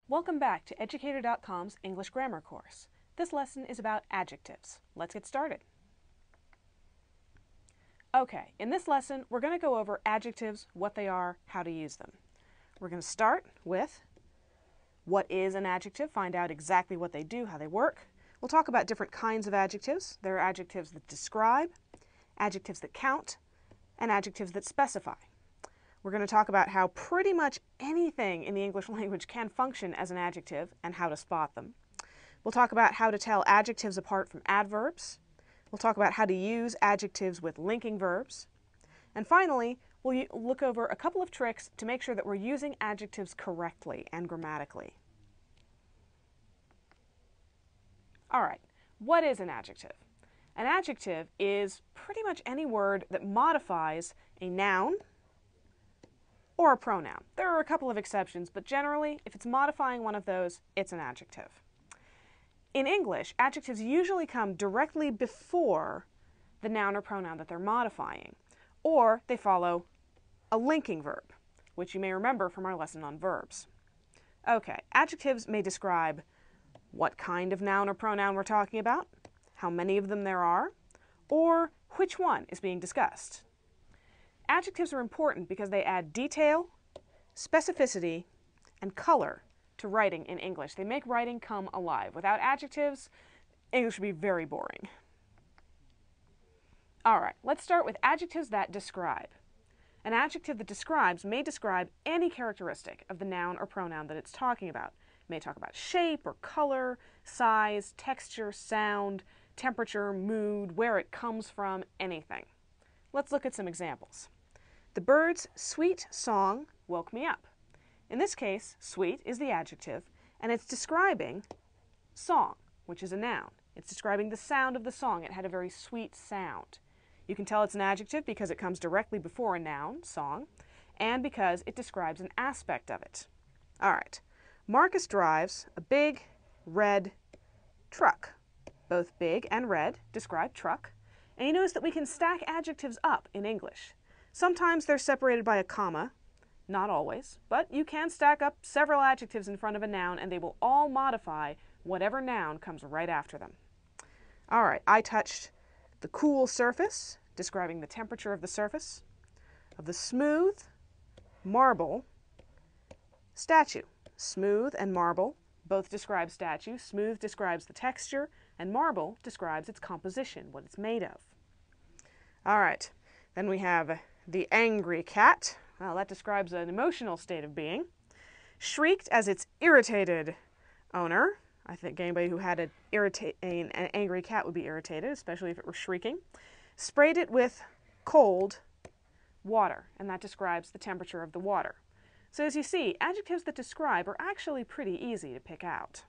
Welcome back to Educator.com's English grammar course. This lesson is about adjectives. Let's get started. Okay, in this lesson, we're going to go over adjectives, what they are, how to use them. We're going to start with what is an adjective, find out exactly what they do, how they work. We'll talk about different kinds of adjectives. There are adjectives that describe, adjectives that count, and adjectives that specify. We're going to talk about how pretty much anything in the English language can function as an adjective and how to spot them. We'll talk about how to tell adjectives apart from adverbs. We'll talk about how to use adjectives with linking verbs. And finally, we'll look over a couple of tricks to make sure that we're using adjectives correctly and grammatically. All right, what is an adjective? An adjective is pretty much any word that modifies a noun or a pronoun. There are a couple of exceptions, but generally, if it's modifying one of those, it's an adjective. In English, adjectives usually come directly before the noun or pronoun that they're modifying, or they follow a linking verb, which you may remember from our lesson on verbs. Okay, adjectives may describe what kind of noun or pronoun we're talking about, how many of them there are, or which one is being discussed. Adjectives are important because they add detail, specificity, and color to writing in English. They make writing come alive. Without adjectives, English would be very boring. All right, let's start with adjectives that describe. An adjective that describes may describe any characteristic of the noun or pronoun that it's talking about. It may talk about shape or color, size, texture, sound, temperature, mood, where it comes from, anything. Let's look at some examples. The bird's sweet song woke me up. In this case, sweet is the adjective, and it's describing song, which is a noun. It's describing the sound of the song. It had a very sweet sound. You can tell it's an adjective because it comes directly before a noun, song, and because it describes an aspect of it. All right. Marcus drives a big, red truck. Both big and red describe truck. And you notice that we can stack adjectives up in English. Sometimes they're separated by a comma, not always, but you can stack up several adjectives in front of a noun and they will all modify whatever noun comes right after them. All right, I touched the cool surface, describing the temperature of the surface, of the smooth marble statue. Smooth and marble both describe statue. Smooth describes the texture, and marble describes its composition, what it's made of. All right, then we have the angry cat. Well, that describes an emotional state of being. Shrieked as its irritated owner. I think anybody who had an angry cat would be irritated, especially if it were shrieking. Sprayed it with cold water, and that describes the temperature of the water. So as you see, adjectives that describe are actually pretty easy to pick out.